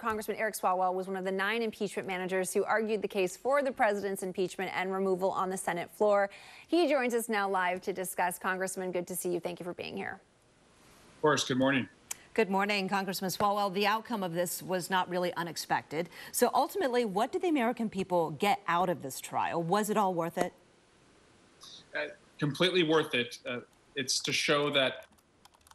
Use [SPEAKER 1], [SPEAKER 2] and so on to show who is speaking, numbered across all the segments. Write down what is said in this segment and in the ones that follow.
[SPEAKER 1] Congressman Eric Swalwell was one of the 9 impeachment managers who argued the case for the president's impeachment and removal on the Senate floor. He joins us now live to discuss. Congressman, good to see you. Thank you for being here.
[SPEAKER 2] Of course. Good morning.
[SPEAKER 3] Good morning, Congressman Swalwell. The outcome of this was not really unexpected. So ultimately, what did the American people get out of this trial? Was it all worth it?
[SPEAKER 2] Completely worth it. It's to show that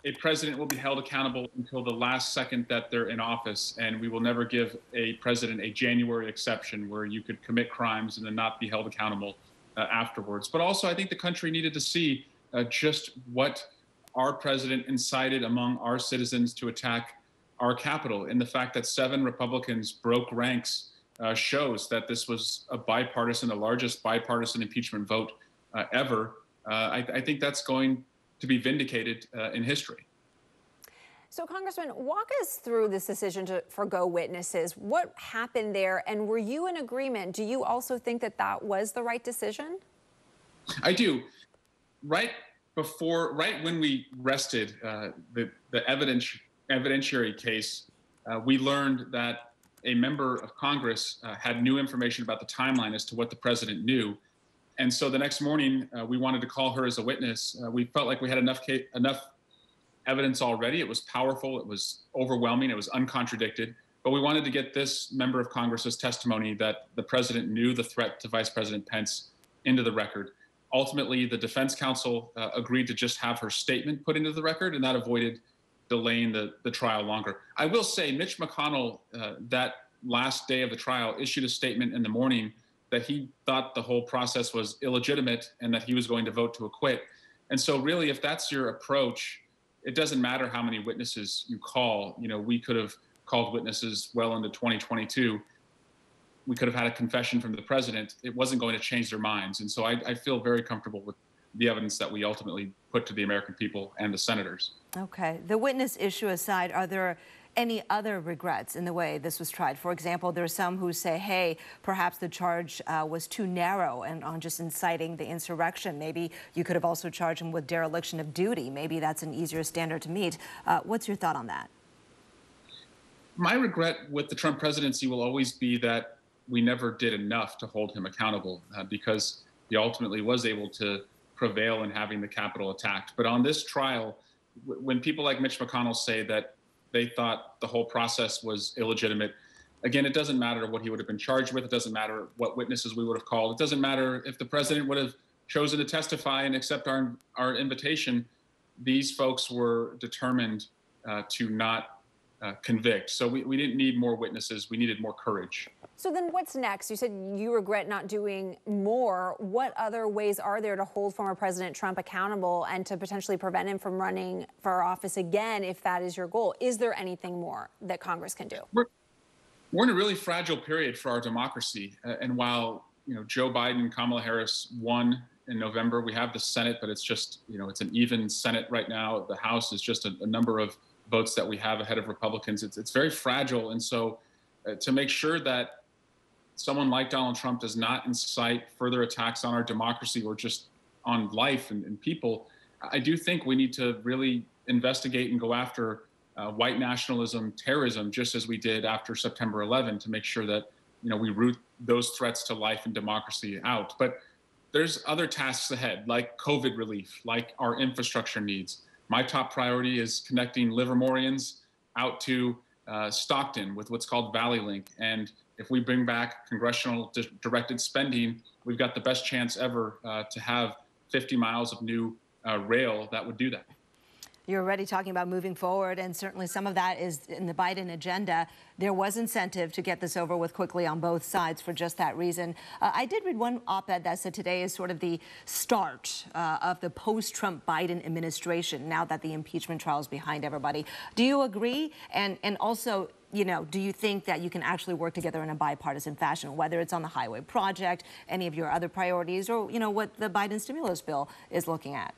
[SPEAKER 2] a president will be held accountable until the last second that they're in office, and we will never give a president a January exception where you could commit crimes and then not be held accountable afterwards. But also, I think the country needed to see just what our president incited among our citizens to attack our Capitol. And the fact that 7 Republicans broke ranks shows that this was a bipartisan, the largest bipartisan impeachment vote ever. I think that's going to be vindicated in history.
[SPEAKER 1] So, Congressman, walk us through this decision to forgo witnesses. What happened there, and were you in agreement? Do you also think that that was the right decision?
[SPEAKER 2] I do. Right when we rested the evidentiary case, we learned that a member of Congress had new information about the timeline as to what the president knew. And so the next morning, we wanted to call her as a witness. We felt like we had enough evidence already. It was powerful. It was overwhelming. It was uncontradicted. But we wanted to get this member of Congress's testimony that the president knew the threat to Vice President Pence into the record. Ultimately, the defense counsel agreed to just have her statement put into the record, and that avoided delaying the trial longer. I will say Mitch McConnell, that last day of the trial, issued a statement in the morning that he thought the whole process was illegitimate and that he was going to vote to acquit. And so really, if that's your approach, it doesn't matter how many witnesses you call. You know, we could have called witnesses well into 2022. We could have had a confession from the president. It wasn't going to change their minds. And so I feel very comfortable with the evidence that we ultimately put to the American people and the senators.
[SPEAKER 3] Okay. The witness issue aside, are there any other regrets in the way this was tried? For example, there are some who say, hey, perhaps the charge was too narrow and on just inciting the insurrection. Maybe you could have also charged him with dereliction of duty. Maybe that's an easier standard to meet. What's your thought on that?
[SPEAKER 2] My regret with the Trump presidency will always be that we never did enough to hold him accountable because he ultimately was able to prevail in having the Capitol attacked. But on this trial, when people like Mitch McConnell say that they thought the whole process was illegitimate, again, it doesn't matter what he would have been charged with. It doesn't matter what witnesses we would have called. It doesn't matter if the president would have chosen to testify and accept our invitation. These folks were determined to not convict. So we didn't need more witnesses. We needed more courage.
[SPEAKER 1] So then what's next? You said you regret not doing more. What other ways are there to hold former President Trump accountable and to potentially prevent him from running for office again if that is your goal? Is there anything more that Congress can do?
[SPEAKER 2] We're in a really fragile period for our democracy. And while Joe Biden and Kamala Harris won in November, we have the Senate, but it's just, it's an even Senate right now. The House is just a number of votes that we have ahead of Republicans. It's very fragile. And so to make sure that someone like Donald Trump does not incite further attacks on our democracy or just on life and people, I do think we need to really investigate and go after white nationalism, terrorism, just as we did after September 11, to make sure that we root those threats to life and democracy out. But there's other tasks ahead, like COVID relief, like our infrastructure needs. My top priority is connecting Livermorians out to Stockton with what's called Valley Link. And if we bring back congressional directed spending, we've got the best chance ever to have 50 miles of new rail that would do that.
[SPEAKER 3] You're already talking about moving forward, and certainly some of that is in the Biden agenda. There was incentive to get this over with quickly on both sides for just that reason. I did read one op-ed that said today is sort of the start of the post-Trump Biden administration, now that the impeachment trial is behind everybody. Do you agree? And also, do you think that you can actually work together in a bipartisan fashion, whether it's on the highway project, any of your other priorities, or, what the Biden stimulus bill is looking at?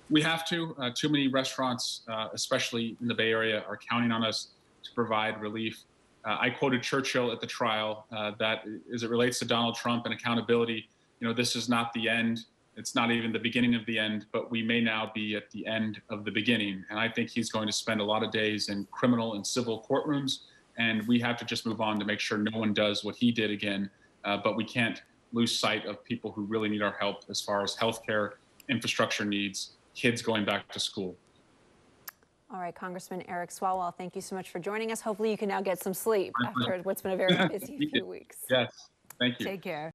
[SPEAKER 2] We have to. Too many restaurants, especially in the Bay Area, are counting on us to provide relief. I quoted Churchill at the trial that as it relates to Donald Trump and accountability, this is not the end. It's not even the beginning of the end, but we may now be at the end of the beginning. And I think he's going to spend a lot of days in criminal and civil courtrooms. and we have to just move on to make sure no one does what he did again. But we can't lose sight of people who really need our help as far as healthcare, infrastructure needs, kids going back to school.
[SPEAKER 1] All right, Congressman Eric Swalwell, thank you so much for joining us. Hopefully you can now get some sleep after what's been a very busy few weeks.
[SPEAKER 2] Yes, thank you.
[SPEAKER 3] Take care.